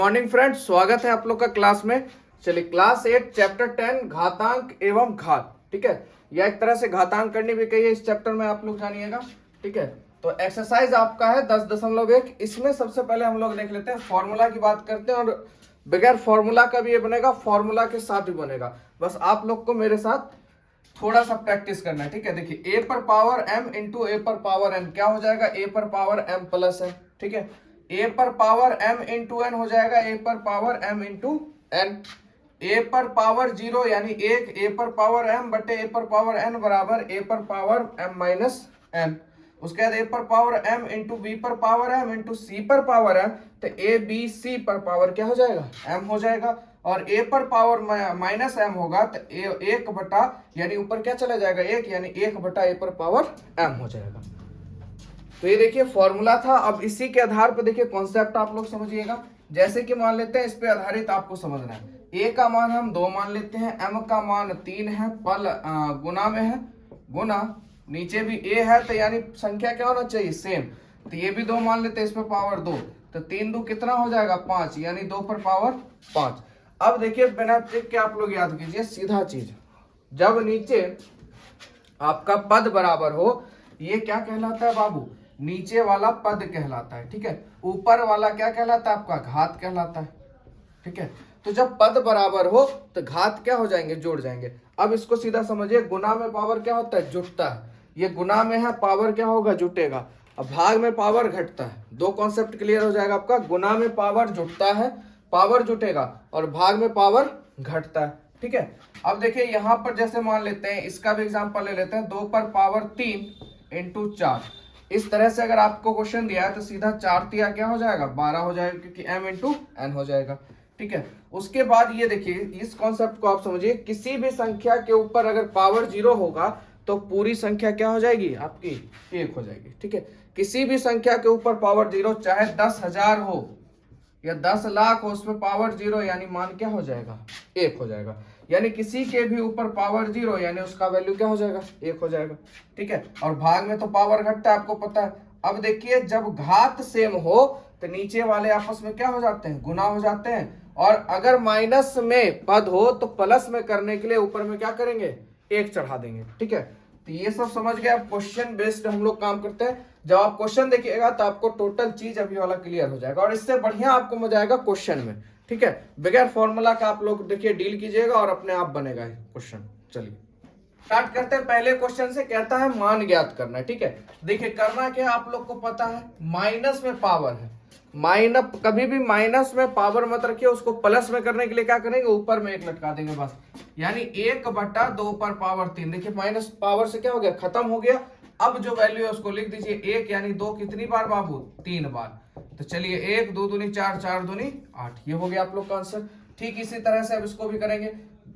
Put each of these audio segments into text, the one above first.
Morning friends, स्वागत है आप लोग का क्लास में। चलिए क्लास 8 चैप्टर 10 घातांक एवं घात। ठीक है, या एक तरह से घातांक करनी भी कही है इस चैप्टर में, आप लोग जानिएगा। ठीक है, तो एक्सरसाइज आपका है 10.1। इसमें सबसे पहले हम लोग देख लेते हैं, फॉर्मूला की बात करते हैं और बगैर फॉर्मूला का भी ये बनेगा, फॉर्मूला के साथ भी बनेगा। बस आप लोग को मेरे साथ थोड़ा सा प्रैक्टिस करना है। ठीक है, देखिए a पर पावर m इंटू ए पर पावर n क्या हो जाएगा, a पर पावर m प्लस है। ठीक है, a पर पावर m इंटू एन हो जाएगा a पर power m into N. a पर पावर 0 यानी 1, a पर पावर m बटे a पर पावर n बराबर a पर पावर m माइनस n। उसके बाद a पर पावर m इंटू बी पर पावर m इंटू सी पर पावर m, तो a b c पर पावर क्या हो जाएगा, m हो जाएगा। और a पर पावर माइनस m होगा तो एक बटा यानी ऊपर क्या चला जाएगा 1, यानी 1 बटा a पर पावर m हो जाएगा। तो ये देखिए फॉर्मूला था। अब इसी के आधार पर देखिए कॉन्सेप्ट आप लोग समझिएगा। जैसे कि मान लेते हैं, इस पे आधारित आपको समझना है। a का मान हम 2 मान लेते हैं, m का मान 3 है, गुना में है, गुना नीचे भी a है तो यानी संख्या क्या होना चाहिए, सेम। तो ये भी 2 मान लेते हैं, इस पर पावर 2, तो 3 2 कितना हो जाएगा 5, यानी 2 पर पावर 5। अब देखिए बिना ट्रिक के आप लोग याद कीजिए सीधा चीज, जब नीचे आपका पद बराबर हो, ये क्या कहलाता है बाबू, नीचे वाला पद कहलाता है। ठीक है, ऊपर वाला क्या कहलाता है, आपका घात कहलाता है। ठीक है, तो जब पद बराबर हो तो घात क्या हो जाएंगे, जुड़ जाएंगे। अब इसको सीधा समझिए, गुना में पावर क्या होता है, जुटता है। ये गुना में है, पावर क्या होगा, जुटेगा। अब भाग में पावर घटता है। दो कॉन्सेप्ट क्लियर हो जाएगा आपका, गुना में पावर जुटता है, पावर जुटेगा, और भाग में पावर घटता है। ठीक है, अब देखिए यहाँ पर जैसे मान लेते हैं, इसका भी एग्जांपल ले लेते हैं, 2 पर पावर 3 इंटू 4। इस तरह से अगर आपको क्वेश्चन दिया है तो सीधा 4 तिया क्या हो जाएगा, 12 हो जाएगा, क्योंकि m इंटू एन हो जाएगा। ठीक है, उसके बाद ये देखिए, इस कॉन्सेप्ट को आप समझिए, किसी भी संख्या के ऊपर अगर पावर 0 होगा तो पूरी संख्या क्या हो जाएगी, आपकी 1 हो जाएगी। ठीक है, किसी भी संख्या के ऊपर पावर 0, चाहे 10,000 हो या 10 लाख हो, उसमें पावर 0 यानी मान क्या हो जाएगा, 1 हो जाएगा। यानी किसी के भी ऊपर पावर 0 यानी उसका वैल्यू क्या हो जाएगा, 1 हो जाएगा। ठीक है, और भाग में तो पावर घटता है, आपको पता है। अब देखिए, जब घात सेम हो तो नीचे वाले आपस में क्या हो जाते हैं, गुना हो जाते हैं। और अगर माइनस में पद हो तो प्लस में करने के लिए ऊपर में क्या करेंगे, 1 चढ़ा देंगे। ठीक है, तो ये सब समझ गए। अब क्वेश्चन बेस्ड हम लोग काम करते हैं। जब आप क्वेश्चन देखिएगा तो आपको टोटल चीज अभी वाला क्लियर हो जाएगा, और इससे बढ़िया आपको मजा आएगा क्वेश्चन में। ठीक है, बगैर फॉर्मूला का आप लोग देखिए डील कीजिएगा और अपने आप बनेगा क्वेश्चन। चलिए स्टार्ट करते हैं। पहले क्वेश्चन से कहता है मान ज्ञात करना है। ठीक है, देखिए करना क्या है, आप लोग को पता है, माइनस में पावर है। माइनस, कभी भी माइनस में पावर मत रखिए, उसको प्लस में करने के लिए क्या करेंगे, ऊपर में 1 लटका देंगे बस, यानी 1 बटा 2 पर पावर 3। देखिए माइनस पावर से क्या हो गया, खत्म हो गया। अब जो वैल्यू है उसको लिख दीजिए 1, यानी 2 कितनी बार बाबू, 3 बार। तो चलिए 1 2 दूनी 4, 4 दूनी 8, ये हो गया आप लोग का आंसर। ठीक इसी तरह से अब इसको भी करेंगे,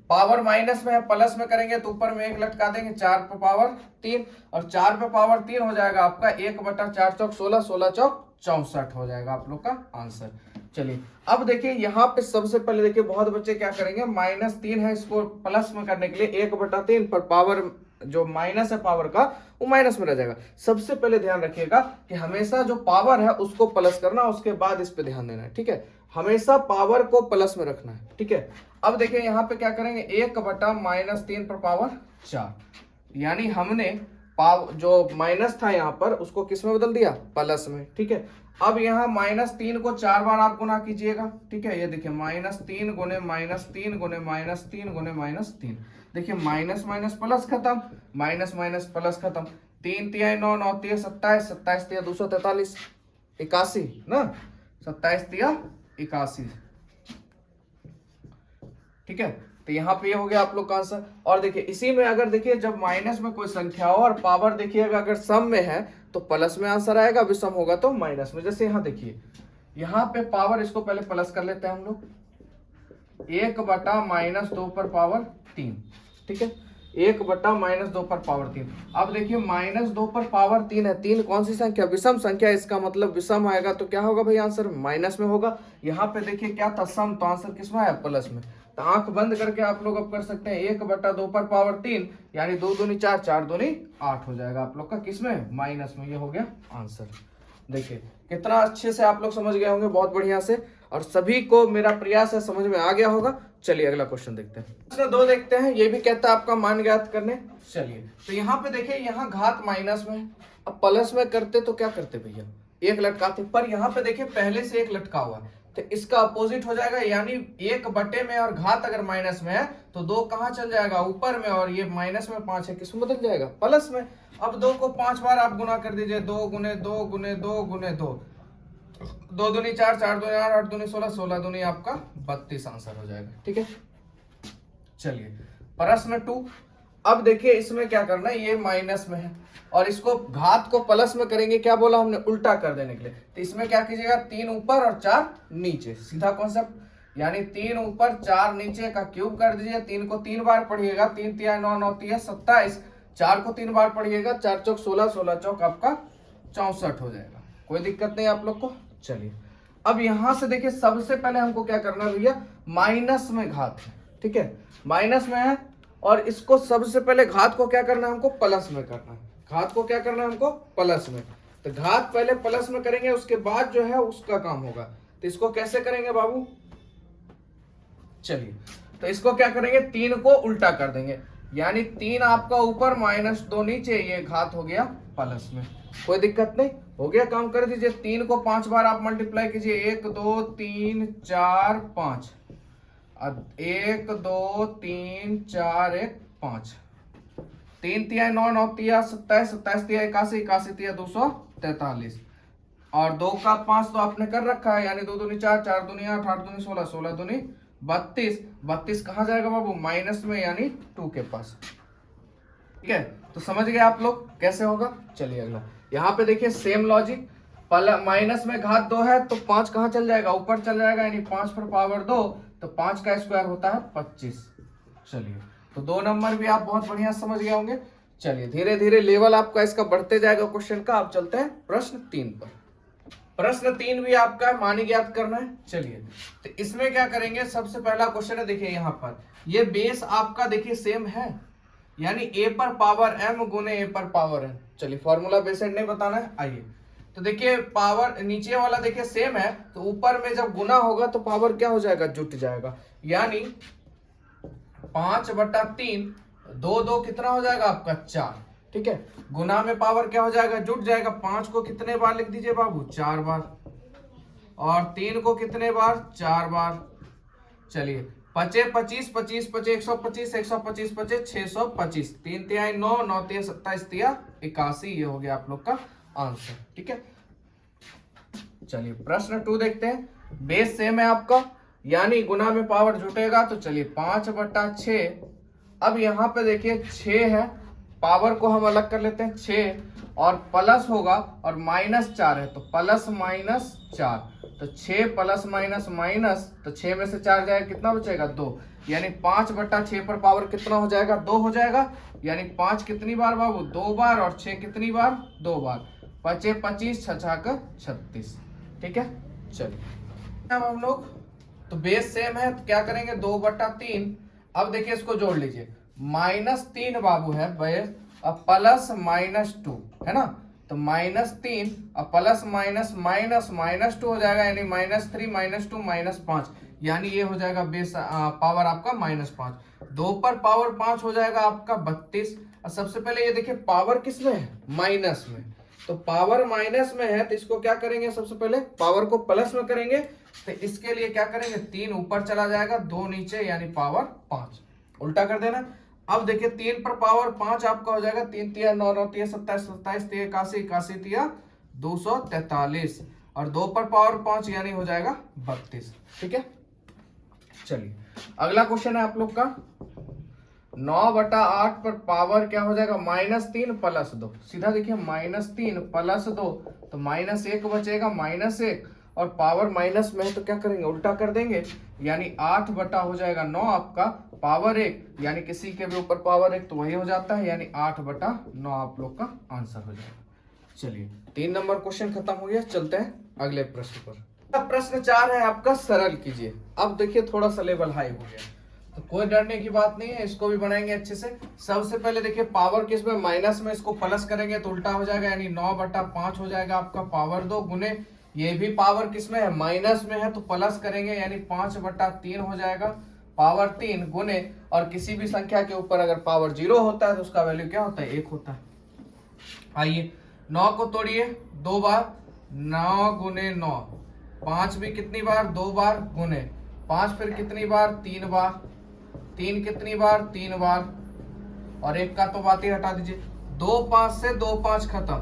पावर माइनस में है, प्लस में करेंगे तो ऊपर में 1 लटका देंगे, 4 पे पावर 3, और 4 पे पावर 3 हो जाएगा आपका 1 बटा 4 चौक 16, 16 चौक 64 हो जाएगा आप लोग का आंसर। चलिए अब देखिए यहाँ पे सबसे पहले देखिए, बहुत बच्चे क्या करेंगे, -3 है, इसको प्लस में करने के लिए 1 बटा 3 पर पावर जो माइनस है पावर का, वो माइनस में रह जाएगा। सबसे पहले ध्यान रखिएगा कि हमेशा जो पावर है उसको प्लस करना, उसके बाद इस पे ध्यान देना है। ठीक है, हमेशा पावर को प्लस में रखना है। ठीक है, अब देखिए यहाँ पे क्या करेंगे, 1 बटा -3 पर पावर 4, यानी हमने जो माइनस था यहाँ पर उसको किस में बदल दिया, प्लस में। ठीक है, अब यहाँ -3 को 4 बार आप गुना कीजिएगा। ठीक है, ये देखिए -3 गुने -3 गुने -3 गुने -3। देखिए माइनस माइनस प्लस खत्म, माइनस माइनस प्लस खत्म। 3 तिया 9, 9 तिया 27, 27 तिया 243, 81 ना, 27 तिया 81। ठीक है, तो यहाँ पे ये हो गया आप लोग का आंसर। और देखिए इसी में अगर देखिए, जब माइनस में कोई संख्या हो और पावर देखिएगा अगर सम में है तो प्लस में आंसर आएगा, विषम होगा तो माइनस में। जैसे यहाँ देखिए, यहाँ पे पावर, इसको पहले प्लस कर लेते हैं हम लोग, 1 बटा -2 पर पावर 3। ठीक है, 1 बटा -2 पर पावर 3। अब देखिए -2 पर पावर 3 है, 3 कौन सी संख्या, विषम संख्या, इसका मतलब विषम आएगा तो क्या होगा भाई, आंसर माइनस में होगा। यहाँ पे देखिए क्या था, सम, तो आंसर किस में आया, प्लस में। तो आंख बंद करके आप लोग अब कर सकते हैं, 1 बटा 2 पर पावर 3 यानी 2 दूनी 4, 4 दूनी 8 हो जाएगा आप लोग का, किस में, माइनस में। ये हो गया आंसर। देखिए कितना अच्छे से आप लोग समझ गए होंगे, बहुत बढ़िया से, और सभी को मेरा प्रयास है समझ में आ गया होगा। चलिए अगला क्वेश्चन देखते हैं। प्रश्न 2 देखते हैं, ये भी कहता है आपका मान ज्ञात करने। चलिए तो यहाँ पे देखिए, यहाँ घात माइनस में, अब प्लस में करते तो क्या करते भैया, एक लटकाते, पर यहाँ पे देखिए पहले से एक लटका हुआ है तो इसका अपोजिट हो जाएगा, यानी 1 में और घात अगर माइनस में है तो 2 कहाँ चल जाएगा, ऊपर में, और ये माइनस में 5 है, किसमें बदल जाएगा, प्लस में। अब 2 को 5 बार आप गुना कर दीजिए, 2 गुने 2 गुने 2 गुने 2, 2 दूनी 4, 4 दूनी 8, 8 दूनी 16, 16 दूनी आपका 32 आंसर हो जाएगा। ठीक है, चलिए प्रश्न 2। अब देखिए इसमें क्या करना है, ये माइनस में है और इसको घात को प्लस में करेंगे, क्या बोला हमने, उल्टा कर देने के लिए। तो इसमें क्या कीजिएगा, 3 ऊपर और 4 नीचे, सीधा कॉन्सेप्ट, यानी 3 ऊपर 4 नीचे का क्यूब कर दीजिए। 3 को 3 बार पढ़िएगा, 3 तिया 9, 9 तिया 27, 4 को 3 बार पढ़िएगा, 4 चौक 16, 16 चौक आपका 64 हो जाएगा। कोई दिक्कत नहीं आप लोग को। चलिए अब यहां से देखिए, सबसे पहले हमको क्या करना है भैया, माइनस में घात है, ठीक है, माइनस में है, और इसको सबसे पहले घात को क्या करना है, हमको प्लस में करना है। घात को क्या करना है हमको, प्लस में। तो घात पहले प्लस में करेंगे, उसके बाद जो है उसका काम होगा। तो इसको कैसे करेंगे बाबू, चलिए तो इसको क्या करेंगे, 3 को उल्टा कर देंगे, यानी 3 आपका ऊपर -2 नीचे, ये घात हो गया प्लस में। कोई दिक्कत नहीं, हो गया, काम कर दीजिए। 3 को 5 बार आप मल्टीप्लाई कीजिए, 1 2 3 4 5, 1 2 3 4 1 5, 3 तिया 9, 9 तिया 27, 27 तिया 81, 81 तिया 243, और 2 का 5 तो आपने कर रखा है, यानी 2 दूनी 4, 4 दूनी 8, 8 दूनी 16, 16 दूनी 32, 32 कहाँ जाएगा बाबू, माइनस में, यानी 2 के पास। ठीक है, तो समझ गए आप लोग कैसे होगा। चलिए अगला, यहाँ पे देखिए सेम लॉजिक, माइनस में घात 2 है तो 5 कहाँ चल जाएगा, ऊपर चल जाएगा, यानी 5 पर पावर 2, तो 5 का स्क्वायर होता है 25। चलिए तो 2 नंबर भी आप बहुत बढ़िया समझ गए होंगे। चलिए धीरे धीरे लेवल आपका इसका बढ़ते जाएगा क्वेश्चन का। आप चलते हैं प्रश्न 3 पर। प्रश्न 3 भी आपका मान ज्ञात करना है। चलिए तो इसमें क्या करेंगे, सबसे पहला क्वेश्चन है, देखिए यहाँ पर ये बेस आपका देखिए सेम है, यानी a पर पावर m गुने a पर पावर n। चलिए फॉर्मूला बेसिक नहीं बताना है, आइए। तो देखिए पावर नीचे वाला देखिए सेम है, तो ऊपर में जब गुना होगा तो पावर क्या हो जाएगा, जुट जाएगा, यानी 5/3, 2 2 कितना हो जाएगा आपका 4। ठीक है, गुना में पावर क्या हो जाएगा, जुट जाएगा। 5 को कितने बार लिख दीजिए बाबू, 4 बार, और 3 को कितने बार, 4 बार। चलिए 25 25 25 25 125 125 25 625, 3 तिहाई 9, 9 तिया 27 तिया 81, ये हो गया आप लोग का आंसर। ठीक है, चलिए प्रश्न 2 देखते हैं। बेस सेम है आपका, यानी गुना में पावर जुटेगा, तो चलिए 5/6। अब यहाँ पे देखिए 6 है, पावर को हम अलग कर लेते हैं, 6 और प्लस होगा और -4 है, तो प्लस -4, तो 6 प्लस माइनस माइनस, तो 6 में से 4 जाएगा, कितना बचेगा 2, यानी 5/6 पर पावर कितना हो जाएगा, 2 हो जाएगा, यानी 5 कितनी बार बाबू, 2 बार, और 6 कितनी बार, 2 बार, 5 25 6 का 36। ठीक है, चलिए अब हम लोग, तो बेस सेम है तो क्या करेंगे, 2/3। अब देखिए इसको जोड़ लीजिए, -3 बाबू है बेस, अब प्लस -2 है ना, तो -3 और प्लस माइनस माइनस -2 हो जाएगा, यानी -3 -2 -5, यानी ये हो जाएगा बेस पावर आपका -5। 2 पर पावर 5 हो जाएगा आपका 32। और सबसे पहले ये देखिए पावर किस में है, माइनस में, तो पावर माइनस में है तो इसको क्या करेंगे, सबसे पहले पावर को प्लस में करेंगे, तो इसके लिए क्या करेंगे, 3 ऊपर चला जाएगा, 2 नीचे, यानी पावर 5, उल्टा कर देना। अब देखिए 3 पर पावर 5 आपका हो जाएगा, 3 तिया 9, 9 तिया 27, 27 तिया 81, 81 तिया 243, और 2 पर पावर 5, यानी हो जाएगा 32। ठीक है, चलिए अगला क्वेश्चन है आप लोग का, 9/8 पर पावर क्या हो जाएगा, -3 प्लस 2। सीधा देखिए -3 प्लस 2, तो -1 बचेगा, -1, और पावर माइनस में है तो क्या करेंगे, उल्टा कर देंगे, यानी 8 बटा हो जाएगा 9 आपका, पावर 1, यानी किसी के भी ऊपर पावर 1 तो वही हो जाता है, यानी 8/9 आप लोग का आंसर हो जाएगा। चलिए 3 नंबर क्वेश्चन खत्म हो गया, चलते हैं अगले प्रश्न पर। अब प्रश्न 4 है आपका, सरल कीजिए। अब देखिए थोड़ा सा लेवल हाई हो गया, तो कोई डरने की बात नहीं है, इसको भी बनाएंगे अच्छे से। सबसे पहले देखिए पावर किस में, माइनस में, इसको प्लस करेंगे तो उल्टा हो जाएगा, यानी 9/5 हो जाएगा आपका, पावर 2 गुने ये भी पावर किसमें है, माइनस में है, तो प्लस करेंगे यानी 5/3 हो जाएगा पावर 3 गुने, और किसी भी संख्या के ऊपर अगर पावर 0 होता है तो उसका वैल्यू क्या होता है, 1 होता है। आइए 9 को तोड़िए 2 बार, 9 गुने 9, 5 भी कितनी बार, 2 बार गुने 5 फिर कितनी बार, 3 बार, 3 कितनी बार, 3 बार, और 1 का तो बात ही हटा दीजिए। 2 5 से 2 5 खत्म,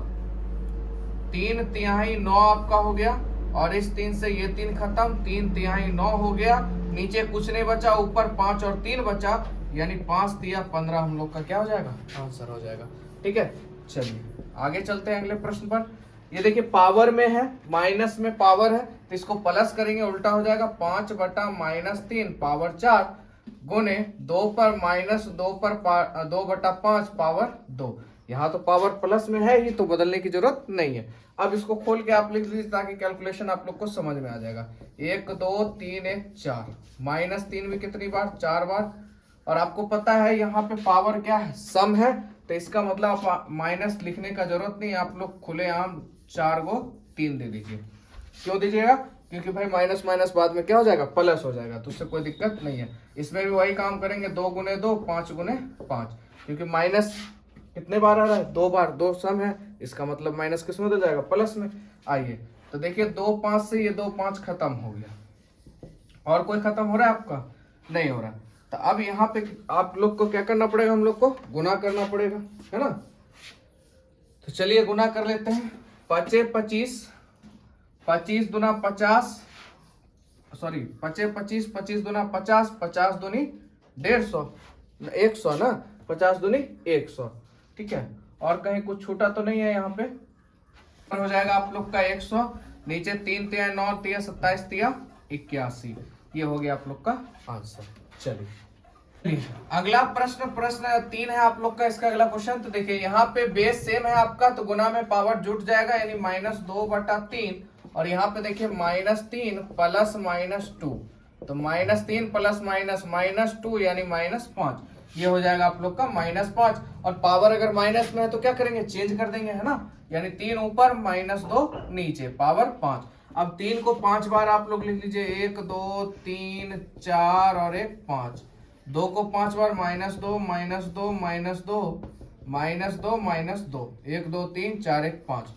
3 तिहाई 9 आपका हो गया, और इस 3 से ये 3 खत्म, 3 तिहाई 9 हो गया, नीचे कुछ नहीं बचा, ऊपर 5 और 3 बचा, यानी 5 तिया 15 हम लोग का क्या हो जाएगा, आंसर हो जाएगा। ठीक है, चलिए आगे चलते हैं अगले प्रश्न पर। ये देखिए पावर में है, माइनस में पावर है, तो इसको प्लस करेंगे उल्टा हो जाएगा, 5/-3 पावर 4 गुने 2 पर माइनस 2 पर 2/5 पावर 2। यहाँ तो पावर प्लस में है ही, तो बदलने की जरूरत नहीं है। अब इसको खोल के आप लिख लीजिए ताकि कैलकुलेशन आप लोग को समझ में आ जाएगा। 1 2 3 1 4, -3 भी कितनी बार, 4 बार, और आपको पता है यहाँ पे पावर क्या है, सम है, तो इसका मतलब आप माइनस लिखने का जरूरत नहीं, आप लोग खुलेआम 4 को 3 दे दीजिए। क्यों दीजिएगा, क्योंकि भाई माइनस माइनस बाद में क्या हो जाएगा, प्लस हो जाएगा, तो उससे कोई दिक्कत नहीं है। इसमें भी वही काम करेंगे, 2 गुने 2 5 गुने 5, क्योंकि माइनस कितने बार आ रहा है, 2 बार, 2 सम है, इसका मतलब माइनस किस में बदल जाएगा, प्लस में। आइए तो देखिए 2 5 से ये 2 5 खत्म हो गया, और कोई खत्म हो रहा है आपका, नहीं हो रहा। तो अब यहाँ पे आप लोग को क्या करना पड़ेगा, हम लोग को गुना करना पड़ेगा, है ना। तो चलिए गुना कर लेते हैं। 5 25, 25 दूना 50, सॉरी 5 25, 25 दूना 50, 50 दूनी 150, 100 ना, 50 दूनी 100। ठीक है, और कहीं कुछ छूटा तो नहीं है यहाँ पे, पर हो जाएगा आप लोग का 100, नीचे 3 तिया 9 तिया 27 तिया 81, ये हो गया आप लोग का आंसर। चलिए अगला प्रश्न, प्रश्न 3 है आप लोग का, इसका अगला क्वेश्चन। तो देखिए यहाँ पे बेस सेम है आपका, तो गुना में पावर जुट जाएगा, यानी -2/3, और यहाँ पे देखिए -3 प्लस -2, तो -3 प्लस -2 यानी -5, ये हो जाएगा आप लोग का -5, और पावर अगर माइनस में है तो क्या करेंगे, चेंज कर देंगे, है ना, यानी 3 ऊपर -2 नीचे, पावर 5। अब 3 को 5 बार आप लोग लिख लीजिए, 1 2 3 4 और 1 5, 2 को 5 बार, -2 -2 -2 -2 -2, 1 2 3 4 1 5,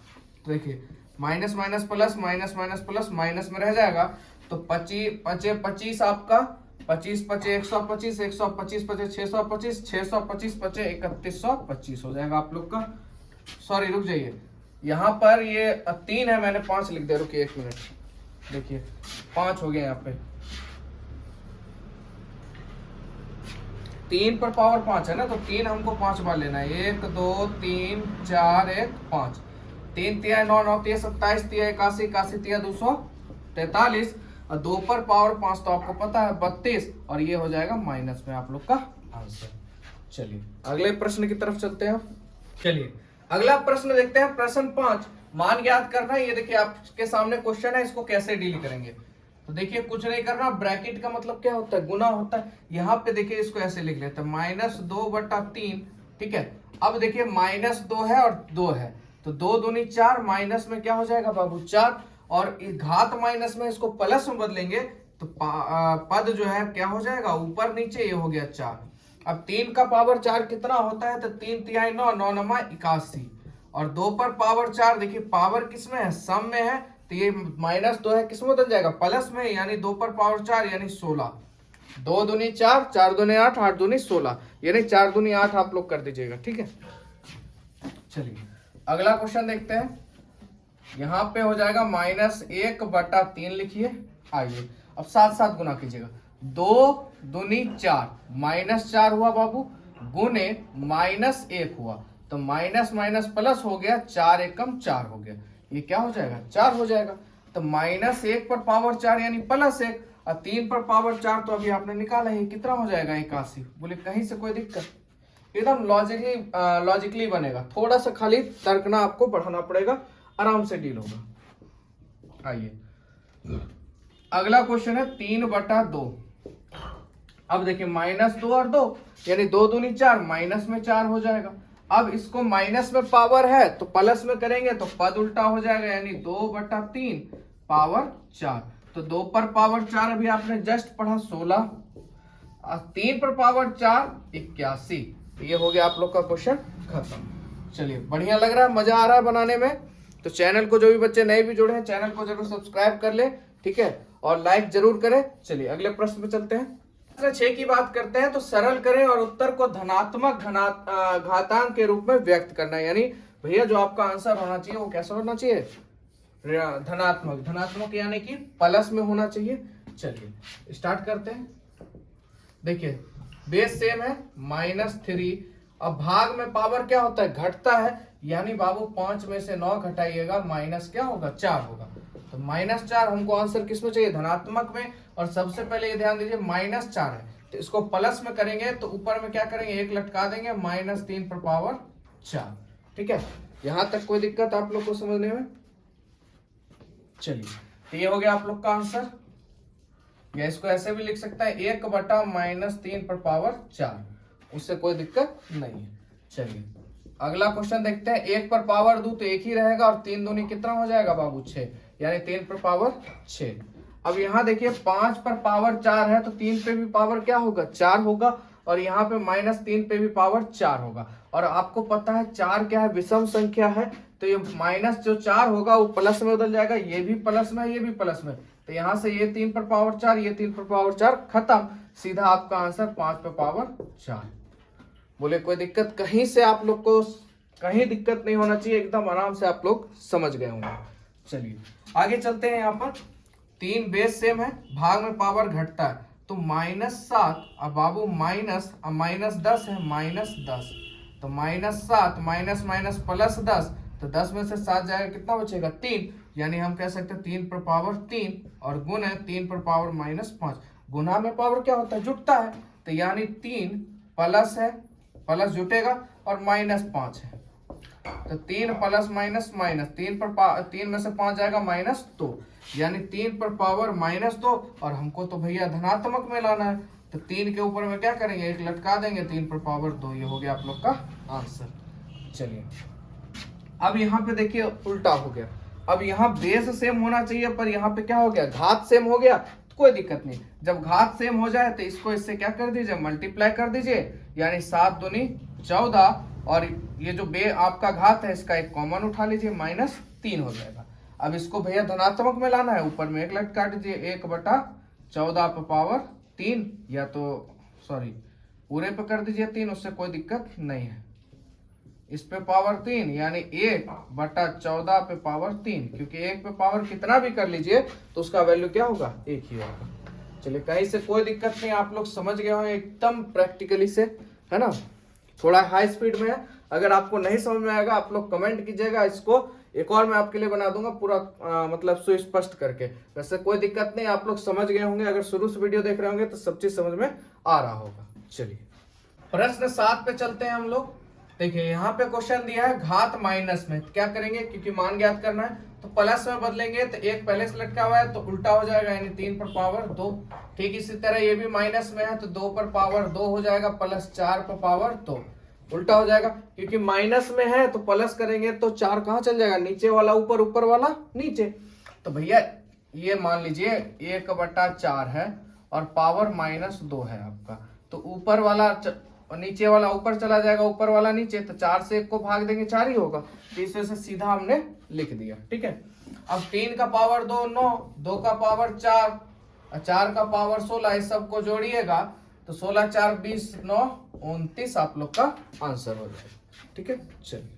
तो देखिए minus minus plus, minus minus plus, minus में रह जाएगा, तो 25 25 आपका, 25 25 125, 125 25 625, 625 25 3125 हो जाएगा आप लोग का। सॉरी रुक जाइए, यहाँ पर ये 3 है, मैंने 5 लिख दिया, रुकिए 1 मिनट, देखिए 5 हो गया यहाँ पे, 3 पर पावर 5 है ना, तो 3 हमको 5 बार लेना है, 1 2 3 4 1 5, 3 तिया 9 9 तिया 27 तिया 81 81 तिया 243, और 2 पर पावर 5 तो आपको पता है 32, और ये हो जाएगा माइनस में आप लोग का आंसर। चलिए अगले प्रश्न की तरफ चलते हैं। चलिए अगला प्रश्न देखते हैं, प्रश्न 5, मान ज्ञात करना है। ये देखिए आपके सामने क्वेश्चन है, इसको कैसे डील करेंगे। तो देखिए कुछ नहीं करना, ब्रैकेट का मतलब क्या होता है, गुना होता है। यहाँ पे देखिए इसको ऐसे लिख लेते हैं, -2/3, ठीक है। अब देखिए -2 है और 2 है, तो 2 दूनी 4, माइनस में क्या हो जाएगा बाबू 4, और घात माइनस में इसको प्लस में बदलेंगे तो पद जो है क्या हो जाएगा, ऊपर नीचे, ये हो गया 4। अब 3 का पावर 4 कितना होता है, तो 3 तिहाई 9 9 9 81, और 2 पर पावर 4, देखिए पावर किस में है, सम में है, तो ये -2 है, किस में बदल जाएगा, प्लस में, यानी 2 पर पावर 4 यानी 16, 2 दूनी 4, 4 दूनी 8, 8 दूनी 16, यानी 4 दूनी 8 आप लोग कर दीजिएगा, ठीक है। चलिए अगला क्वेश्चन देखते हैं। यहाँ पे हो जाएगा -1/3 लिखिए। आइए अब साथ साथ गुना कीजिएगा, 2 दूनी 4, -4 हुआ बाबू, गुने -1 हुआ, तो माइनस माइनस प्लस हो गया, 4 एकम 4 हो गया, ये क्या हो जाएगा 4 हो जाएगा। तो -1 पर पावर 4 यानी +1, और 3 पर पावर 4 तो अभी आपने निकाला है, कितना हो जाएगा 81। बोले कहीं से कोई दिक्कत, एकदम लॉजिकली बनेगा, थोड़ा सा खाली तर्कना आपको बढ़ाना पड़ेगा, आराम से डील होगा। आइए अगला क्वेश्चन है 3/2। अब देखिए -2 और 2 यानी 2 दूनी 4, माइनस में 4 हो जाएगा। अब इसको माइनस में पावर है तो प्लस में करेंगे तो पद उल्टा हो जाएगा, यानी 2/3 पावर 4। तो 2 पर पावर 4 अभी आपने जस्ट पढ़ा 16, 3 पर पावर 4 81। ये हो गया आप लोग का क्वेश्चन खत्म। चलिए बढ़िया लग रहा है, मजा आ रहा है बनाने में। तो चैनल को जो भी बच्चे नए भी जुड़े हैं चैनल को जरूर सब्सक्राइब कर ले, ठीक है, और लाइक जरूर करें। चलिए अगले प्रश्न पे चलते हैं। 6 की बात करते हैं। तो सरल करें और उत्तर को धनात्मक घातांक के रूप में व्यक्त करना है। यानी भैया जो आपका आंसर होना चाहिए वो कैसा होना चाहिए, धनात्मक। धनात्मक यानी कि प्लस में होना चाहिए। चलिए स्टार्ट करते हैं। देखिए बेस सेम है -3। अब भाग में पावर क्या होता है, घटता है, यानी बाबू 5 में से 9 घटाइएगा, माइनस क्या होगा, 4 होगा। तो -4 हमको आंसर किस में चाहिए, धनात्मक में। और सबसे पहले ये ध्यान दीजिए -4 है, तो इसको प्लस में करेंगे तो ऊपर में क्या करेंगे, 1 लटका देंगे, -3 पर पावर 4। ठीक है, यहां तक कोई दिक्कत आप लोग को समझने में। चलिए तो ये हो गया आप लोग का आंसर। या इसको ऐसे भी लिख सकता है 1/-3 पर पावर 4, उससे कोई दिक्कत नहीं है। चलिए अगला क्वेश्चन देखते हैं। 1 पर पावर दूं तो 1 ही रहेगा, और 3 दूनी कितना हो जाएगा बाबू, 6, यानी 3 पर पावर 6। अब यहाँ देखिए 5 पर पावर 4 है, तो 3 पे भी पावर क्या होगा, 4 होगा, और यहाँ पे -3 पे भी पावर 4 होगा। और आपको पता है 4 क्या है, विषम संख्या है, तो ये माइनस जो 4 होगा वो प्लस में बदल जाएगा, ये भी प्लस में, ये भी प्लस में। तो यहाँ से ये 3 पर पावर 4, ये 3 पर पावर 4, खत्म। सीधा आपका आंसर 5 पर पावर 4। बोले कोई दिक्कत, कहीं से आप लोग को कहीं दिक्कत नहीं होना चाहिए, एकदम आराम से आप लोग समझ गए होंगे। चलिए आगे चलते हैं। यहाँ पर 3 बेस सेम है, भाग में पावर घटता है, तो -7, अब बाबू माइनस, अब -10 है, -10, तो -7 माइनस माइनस +10, तो 10 में से 7 जाएगा, कितना बचेगा, 3, यानी हम कह सकते हैं 3 पर पावर 3, और गुण है 3 पर पावर -5। गुना में पावर क्या होता है, जुटता है, तो यानी 3 प्लस है, प्लस जुटेगा, और -5 है, तो 3 प्लस माइनस माइनस, 3 में से 5 जाएगा -2, यानी 3 पर पावर -2, और हमको तो भैया धनात्मक में लाना है, तो 3 के ऊपर में क्या करेंगे, 1 लटका देंगे, 3 पर पावर 2। ये हो गया आप लोग का आंसर। चलिए अब यहाँ पे देखिए उल्टा हो गया। अब यहाँ बेस सेम होना चाहिए, पर यहाँ पे क्या हो गया, घात सेम हो गया। तो कोई दिक्कत नहीं, जब घात सेम हो जाए तो इसको इससे क्या कर दीजिए, मल्टीप्लाई कर दीजिए, यानी 7 दूनी 14, और ये जो आपका घात है इसका एक कॉमन उठा लीजिए, -3 हो जाएगा। अब इसको भैया धनात्मक में लाना है, ऊपर में 1 लटका दीजिए, 1/14 पर पावर 3, या तो सॉरी पूरे पे कर दीजिए 3, उससे कोई दिक्कत नहीं है। इस पे पावर 3, यानी 1/14 पे पावर 3, क्योंकि 1 पे पावर कितना भी कर लीजिए तो उसका वैल्यू क्या होगा, 1 ही होगा। चलिए कहीं से कोई दिक्कत नहीं, आप लोग समझ गए होंगे एकदम प्रैक्टिकली से, है ना। थोड़ा हाई स्पीड में है, अगर आपको नहीं समझ में आएगा आप लोग कमेंट कीजिएगा, इसको एक और मैं आपके लिए बना दूंगा पूरा मतलब सुस्पष्ट करके। वैसे कोई दिक्कत नहीं, आप लोग समझ गए होंगे, अगर शुरू से वीडियो देख रहे होंगे तो सब चीज समझ में आ रहा होगा। चलिए प्रश्न 7 पे चलते हैं हम लोग। देखिए यहाँ पे क्वेश्चन दिया है घात माइनस में, क्या करेंगे, क्योंकि मान ज्ञात करना है तो प्लस में बदलेंगे, तो 1 पहले से लटका हुआ है तो उल्टा हो जाएगा, यानी 3 पर पावर 2। ठीक इसी तरह ये भी माइनस में है, तो 2 पर पावर 2 हो जाएगा, +4 पर पावर 2, उल्टा हो जाएगा, क्योंकि माइनस में है तो प्लस करेंगे तो 4 कहाँ चल जाएगा, नीचे वाला ऊपर, ऊपर वाला नीचे। तो भैया ये मान लीजिए 1/4 है और पावर -2 है आपका, तो ऊपर वाला और नीचे वाला ऊपर चला जाएगा, ऊपर वाला नीचे, तो 4 से 1 को भाग देंगे 4 ही होगा, तो इस वजह से सीधा हमने लिख दिया। ठीक है, अब 3 का पावर 2 9, 2 का पावर 4, 4 का पावर 16, इस सबको जोड़िएगा तो 16 4 20 9 29 आप लोग का आंसर हो जाएगा। ठीक है, चलिए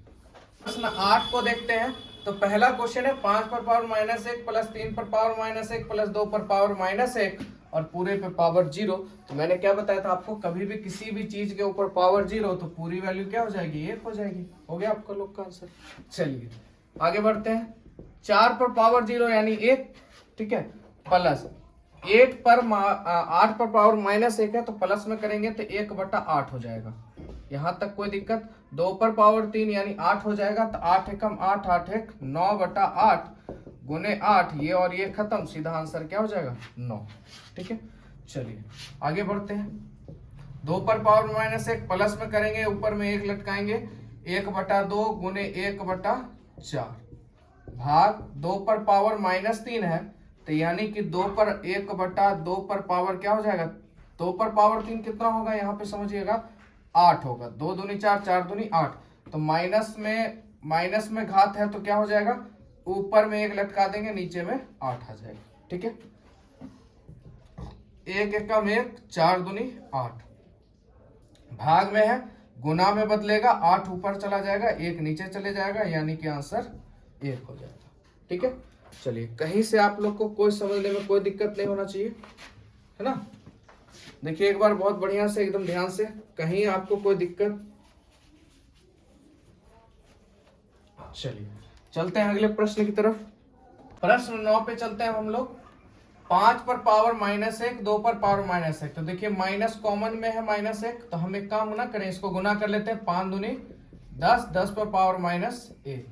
प्रश्न 8 को देखते हैं। तो पहला क्वेश्चन है 5 पर पावर -1 प्लस 3 पर पावर -1 प्लस 2 पर पावर -1 और पूरे पे पावर 0। तो मैंने क्या बताया था आपको, कभी भी किसी भी चीज के ऊपर पावर 0 तो पूरी वैल्यू क्या हो जाएगी, 1 हो जाएगी। हो गया आपका लोग का आंसर। चलिए आगे बढ़ते हैं। 4 पर पावर 0 यानी 1, ठीक है, प्लस 8 पर 8 पर पावर -1 है, तो प्लस में करेंगे तो 1/8 हो जाएगा, यहाँ तक कोई दिक्कत। 2 पर पावर 3 यानी 8 हो जाएगा, तो 8 एकम 8, 8 एक 9/8 गुने 8, ये और ये खत्म, सीधा आंसर क्या हो जाएगा, 9। ठीक है, चलिए आगे बढ़ते हैं। 2 पर पावर -1 प्लस में करेंगे, ऊपर में 1 लटकाएंगे, 1/2 गुने 1/4, भाग 2 पर पावर -3 है, तो यानी कि 2 पर 1/2 पर पावर क्या हो जाएगा, 2 पर पावर 3 कितना होगा, यहाँ पे समझिएगा 8 होगा। 2 दूनी 4, 4 दूनी 8। तो माइनस में घात है तो क्या हो जाएगा, ऊपर में 1 लटका देंगे, नीचे में 8 आ जाएगा। ठीक है, 1 एकम 1, 4 दूनी 8। भाग में है, गुना में बदलेगा, 8 ऊपर चला जाएगा, 1 नीचे चले जाएगा, यानी कि आंसर 1 हो जाएगा। ठीक है, चलिए कहीं से आप लोग को कोई समझने में कोई दिक्कत नहीं होना चाहिए, है ना। देखिए एक बार बहुत बढ़िया से एकदम ध्यान से, कहीं आपको कोई दिक्कत। चलिए चलते हैं अगले प्रश्न की तरफ। प्रश्न 9 पे चलते हैं हम लोग। 5 पर पावर -1, 2 पर पावर -1। तो देखिए माइनस कॉमन में है -1, तो हम एक काम ना करें, इसको गुना कर लेते हैं। 5 दूनी 10, 10 पर पावर -1।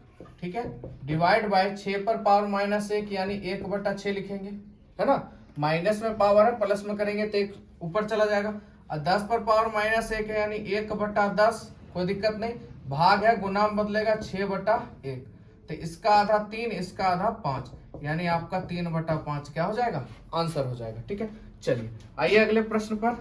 ठीक है, डिवाइड बाय 6 पर पावर -1, यानी 1/6 लिखेंगे, है ना। माइनस में पावर है, प्लस में करेंगे तो 1 ऊपर चला जाएगा। और 10 पर पावर -1 है, यानी 1/10, कोई दिक्कत नहीं। भाग है, गुना में बदलेगा, 6/1। तो इसका आधा 3, इसका आधा 5, यानी आपका 3/5 क्या हो जाएगा, आंसर हो जाएगा। ठीक है, चलिए आइए अगले प्रश्न पर।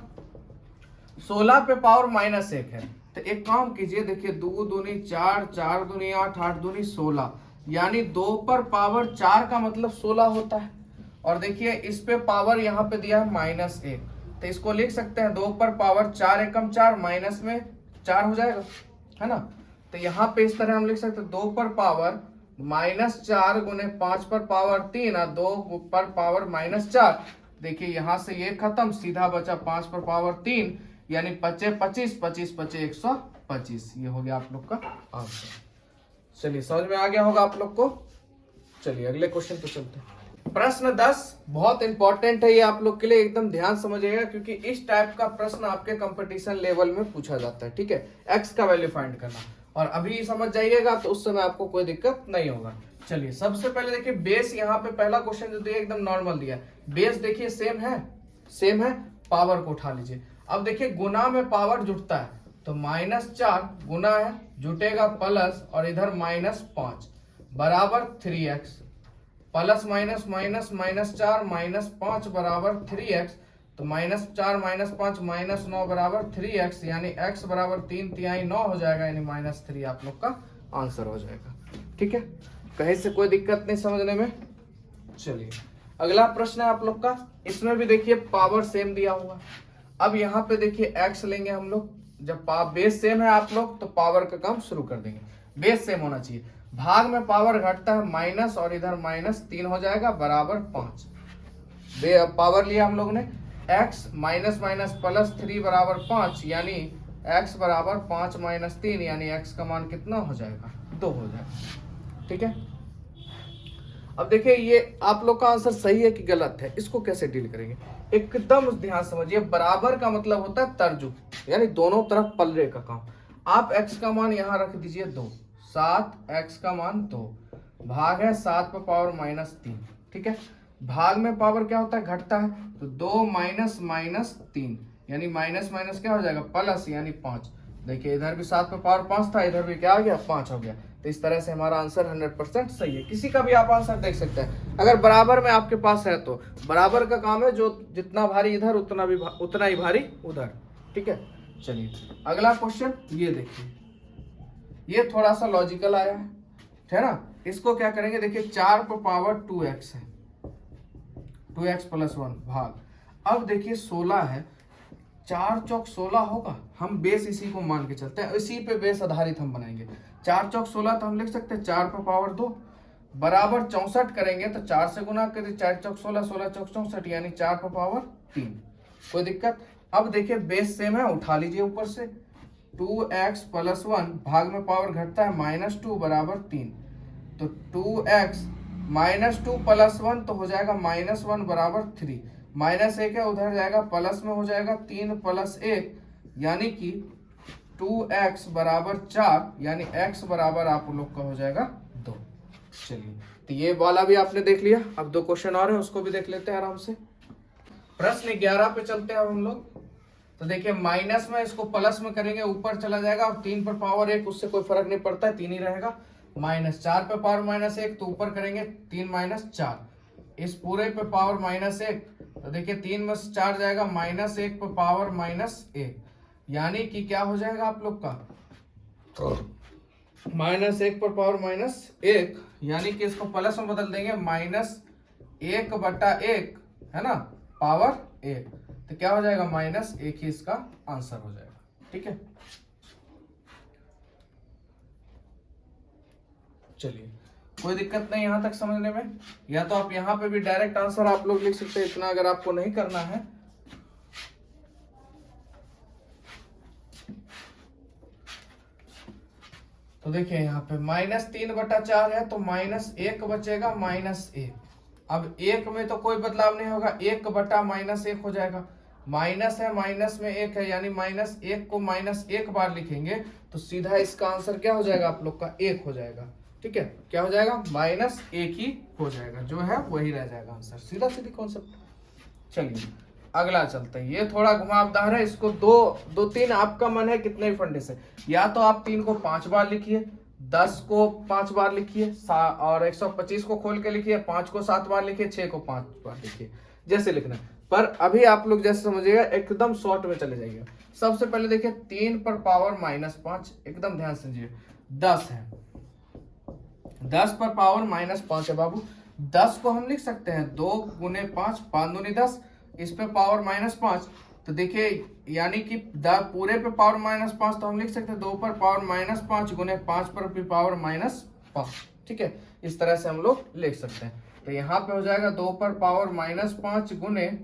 16 पे पावर -1 है, तो एक काम कीजिए, देखिए 2 दूनी 4, 4 दूनी 8, 8 दूनी 16, यानी 2 पर पावर 4 का मतलब 16 होता है। और देखिए इस पे पावर यहाँ पे दिया है -1, तो इसको लिख सकते हैं 2 पर पावर 4 एकम 4, माइनस में 4 हो जाएगा, है ना। तो यहाँ पे इस तरह हम लिख सकते हैं 2 पर पावर -4 गुने 5 पर पावर 3 और 2 पर पावर -4। देखिए यहाँ से ये खत्म, सीधा बचा 5 पर पावर 3, यानी 25 25 25 25 125। ये हो गया आप लोग का आंसर। चलिए समझ में आ गया होगा आप लोग को। चलिए अगले क्वेश्चन पे चलते हैं। प्रश्न 10 बहुत इंपॉर्टेंट है ये आप लोग के लिए, एकदम ध्यान समझिएगा, क्योंकि इस टाइप का प्रश्न आपके कंपटीशन लेवल में पूछा जाता है। ठीक है, एक्स का वैल्यू फाइंड करना, और अभी समझ जाइएगा तो उस समय आपको कोई दिक्कत नहीं होगा। चलिए सबसे पहले देखिए बेस, यहाँ पे पहला क्वेश्चन जो दिया एकदम नॉर्मल दिया। बेस देखिए सेम है, पावर को उठा लीजिए। अब देखिए गुना में पावर जुटता है, तो -4 गुना है, जुटेगा प्लस, और इधर -5 बराबर 3x, प्लस माइनस माइनस -4 -5 बराबर 3x। तो -4 -5 -9 बराबर 3x, यानी x बराबर 3×9 हो जाएगा, यानी -3 आप लोग का आंसर हो जाएगा। ठीक है, कहीं से कोई दिक्कत नहीं समझने में। चलिए अगला प्रश्न है आप लोग का, इसमें भी देखिए पावर सेम दिया हुआ। अब यहाँ पे देखिए x लेंगे हम लोग, जब बेस सेम है आप लोग तो पावर का काम शुरू कर देंगे, बेस सेम होना चाहिए। भाग में पावर घटता है माइनस, और इधर -3 हो जाएगा, बराबर 5। पावर लिया हम लोग ने, x माइनस माइनस प्लस 3 बराबर 5, यानी x बराबर 5 - 3, यानी x का मान कितना हो जाएगा, 2 हो जाएगा। ठीक है, अब देखिए ये आप लोग का आंसर सही है कि गलत है, इसको कैसे डील करेंगे, एकदम ध्यान समझिए। बराबर का मतलब होता है तर्जु, यानी दोनों तरफ पलरे का काम। आप x का मान यहाँ रख दीजिए 2, 7x का मान 2, भाग है 7 पर पावर -3। ठीक है, भाग में पावर क्या होता है, घटता है, तो 2 माइनस -3, यानी माइनस माइनस क्या हो जाएगा, प्लस, यानी 5। देखिए इधर भी 7 पर पावर 5 था, इधर भी क्या हो गया, 5 हो गया। तो इस तरह से हमारा आंसर 100% सही है। किसी का भी आप आंसर देख सकते हैं, अगर बराबर में आपके पास है तो बराबर का काम है, जो जितना भारी इधर उतना ही भारी उधर। ठीक है, चलिए अगला क्वेश्चन ये देखिए, ये थोड़ा सा लॉजिकल आया है ना। इसको क्या करेंगे, देखिए 4 पर पावर 2x है, 2x + 1 भाग। अब देखिए 16 है, 4 चौक 16 होगा, हम बेस इसी को मान के चलते हैं, इसी पे बेस आधारित हम बनाएंगे। 4 चौक 16, तो हम लिख सकते हैं 4 पर पावर 2 बराबर 64 करेंगे, तो 4 से गुना करें, 4 चौक 16, 16 चौक 64, यानी 4 पर पावर 3। कोई दिक्कत। अब देखिए बेस सेम है, उठा लीजिए ऊपर से, 2x + 1 भाग में पावर घटता है -2 बराबर 3, तो 2x -2 + 1 तो हो जाएगा -1 बराबर 3, -1 है उधर जाएगा, प्लस में हो जाएगा 3 + 1, यानी कि 2x बराबर 4, यानी x बराबर आप लोग का हो जाएगा 2। चलिए तो ये वाला भी आपने देख लिया। अब 2 क्वेश्चन और है, उसको भी देख लेते हैं आराम से। प्रश्न 11 पे चलते हैं हम लोग। तो देखिए माइनस में इसको प्लस में करेंगे, ऊपर चला जाएगा, और 3 पर पावर 1, उससे कोई फर्क नहीं पड़ता है, 3 ही रहेगा। -4 पे पावर -1, तो ऊपर करेंगे 3 - 4, इस पूरे पे पावर -1, तो देखिए 3 में से 4 जाएगा, -1 पे पावर -1, यानी कि क्या हो जाएगा आप लोग का -1 पर पावर -1, यानी कि इसको प्लस में बदल देंगे, -1/1 है ना, पावर 1, तो क्या हो जाएगा -1 ही इसका आंसर हो जाएगा। ठीक है, चलिए कोई दिक्कत नहीं यहां तक समझने में, या तो आप यहां पे भी डायरेक्ट आंसर आप लोग लिख सकते हैं, इतना अगर आपको नहीं करना है। तो देखिए यहाँ पे -3/4 है, तो -1 बचेगा, -1, अब 1 में तो कोई बदलाव नहीं होगा, 1/-1 हो जाएगा, माइनस है, माइनस में 1 है, यानी -1 को -1 बार लिखेंगे तो सीधा इसका आंसर क्या हो जाएगा आप लोग का 1 हो जाएगा। ठीक है, क्या हो जाएगा -1 ही हो जाएगा, जो है वही रह जाएगा आंसर, सीधा सीधी कॉन्सेप्ट। चलिए अगला चलते हैं, ये थोड़ा घुमावदार है, इसको दो तीन आपका मन है कितने भी फंडे से, या तो आप 3 को 5 बार लिखिए, 10 को 5 बार लिखिए, और 125 को खोल के लिखिए, 5 को 7 बार लिखिए, 6 को 5 बार लिखिए, जैसे लिखना है। पर अभी आप लोग जैसे समझिएगा, एकदम शॉर्ट में चले जाइएगा। सबसे पहले देखिए 3 पर पावर -5, एकदम ध्यान समझिए, 10 है, 10 पर पावर -5 है बाबू, 10 को हम लिख सकते हैं 2 × 5, 5 दूनी 10, इस पे पावर -5, तो देखिए यानी कि पूरे पे पावर -5, तो हम लिख सकते हैं 2 पर पावर -5 × 5 पर भी पावर -5। ठीक है, इस तरह से हम लोग लिख सकते हैं। तो यहाँ पे हो जाएगा 2 पर पावर -5 गुने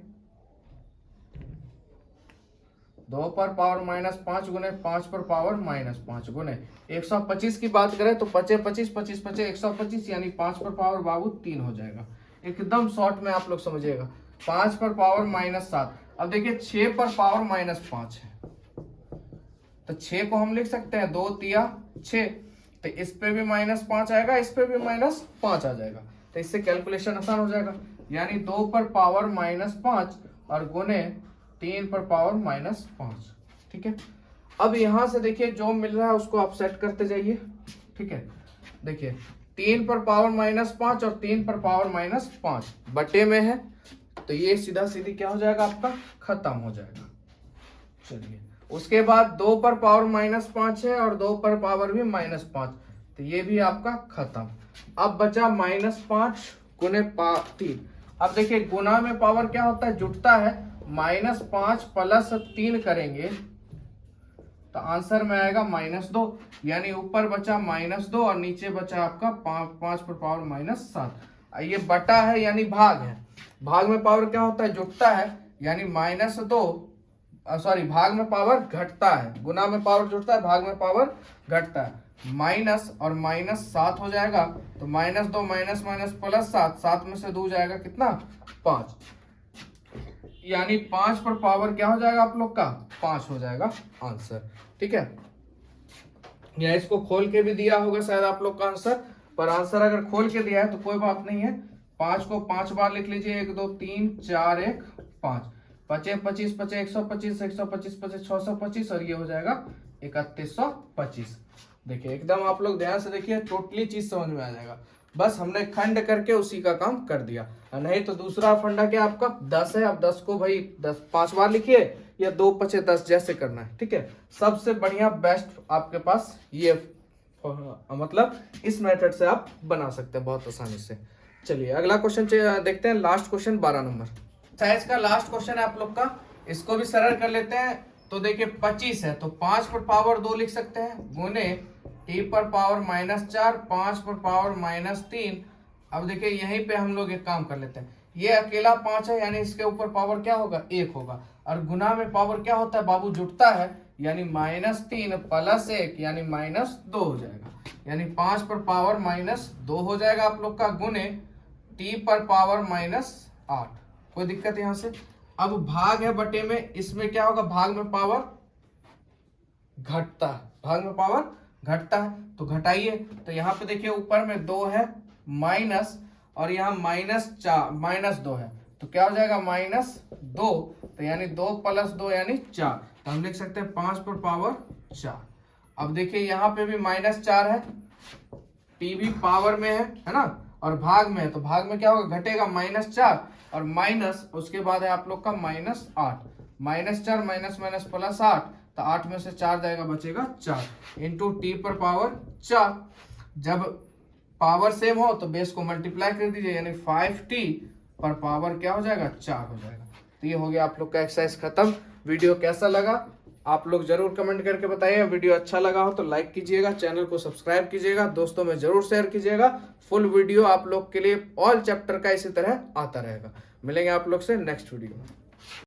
2 पर पावर -5 गुने 5 पर पावर -5 गुने 125 की बात करें तो 25 25 25 25 125, यानी 5 पर पावर बाबू 3 हो जाएगा। एकदम शॉर्ट में आप लोग समझिएगा, 5 पर पावर -7। अब देखिए 6 पर पावर -5 है, तो 6 को हम लिख सकते हैं 2 तिया 6, तो इस पे भी -5 आएगा, इस पे भी -5 आ जाएगा, तो इससे कैलकुलेशन आसान हो जाएगा, यानी 2 पर पावर -5 और गुने 3 पर पावर -5। ठीक है, अब यहां से देखिए जो मिल रहा है उसको आप सेट करते जाइए। ठीक है, देखिए 3 पर पावर -5 और 3 पर पावर -5 बटे में है, तो ये सीधा सीधी क्या हो जाएगा आपका खत्म हो जाएगा। चलिए उसके बाद 2 पर पावर -5 है और 2 पर पावर भी -5, तो ये भी आपका खत्म। अब बचा -5 गुने 3। अब देखिए गुना में पावर क्या होता है, जुटता है, -5 + 3 करेंगे तो आंसर में आएगा -2, यानी ऊपर बचा -2 और नीचे बचा आपका 5 पर पावर -7। ये बटा है यानी भाग है, भाग में पावर क्या होता है, जुटता है, यानी -2, सॉरी भाग में पावर घटता है, गुना में पावर जुटता है, भाग में पावर घटता है, माइनस और -7 हो जाएगा, तो -2 माइनस +7, 7 में से 2 जाएगा कितना 5, यानी 5 पर पावर क्या हो जाएगा आप लोग का 5 हो जाएगा आंसर। ठीक है, या इसको खोल के भी दिया होगा शायद आप लोग का आंसर, पर आंसर अगर खोल के दिया है तो कोई बात नहीं है, 5 को 5 बार लिख लीजिए, 1 2 3 4 1 5, 25 25 25 125 125 25 625 और ये हो जाएगा 3125। देखिए एकदम आप लोग ध्यान से देखिए, टोटली चीज समझ में आ जाएगा, बस हमने खंड करके उसी का काम कर दिया। नहीं तो दूसरा फंडा क्या आपका 10 है, अब 10 को भाई 5 बार लिखिए या 2 × 5 = 10 जैसे करना है। ठीक है, सबसे बढ़िया बेस्ट आपके पास ये मतलब इस मेथड से आप बना सकते हैं बहुत आसानी से। चलिए अगला क्वेश्चन देखते हैं, लास्ट क्वेश्चन 12 नंबर साइज का लास्ट क्वेश्चन है आप लोग का, इसको भी सरल कर लेते हैं। तो देखिए 25 है, तो 5 पर पावर 2 लिख सकते हैं, गुने t पर पावर -4, 5 पर पावर -3। अब देखिए यहीं पे हम लोग एक काम कर लेते हैं, ये अकेला 5 है, यानी इसके ऊपर पावर क्या होगा 1 होगा, और गुना में पावर क्या होता है बाबू जुटता है, यानी -3 + 1 यानी -2 हो जाएगा, यानी 5 पर पावर -2 हो जाएगा आप लोग का, गुने t पर पावर -8। कोई दिक्कत यहां से। अब भाग है बटे में, इसमें क्या होगा, भाग में पावर घटता है, भाग में पावर घटता है, तो घटाइए, तो यहाँ पे देखिए ऊपर में 2 है माइनस, और यहाँ -2 है, तो क्या हो जाएगा -2, तो यानी 2 + 2 यानी 4, तो हम लिख सकते हैं 5 पर पावर 4। अब देखिए यहाँ पे भी -4 है, टी भी पावर में है ना, और भाग में है, तो भाग में क्या होगा, घटेगा -4 और माइनस उसके बाद है आप लोग का -8, -4 माइनस माइनस +8, तो 8 में से 4 जाएगा, बचेगा 4 इंटू टी पर पावर 4। जब पावर सेम हो तो बेस को मल्टीप्लाई कर दीजिए, यानी 5t पर पावर क्या हो जाएगा, 4 हो जाएगा। तो ये हो गया आप लोग का एक्सरसाइज खत्म। वीडियो कैसा लगा आप लोग जरूर कमेंट करके बताइए। वीडियो अच्छा लगा हो तो लाइक कीजिएगा, चैनल को सब्सक्राइब कीजिएगा, दोस्तों में जरूर शेयर कीजिएगा। फुल वीडियो आप लोग के लिए ऑल चैप्टर का इसी तरह आता रहेगा। मिलेंगे आप लोग से नेक्स्ट वीडियो में।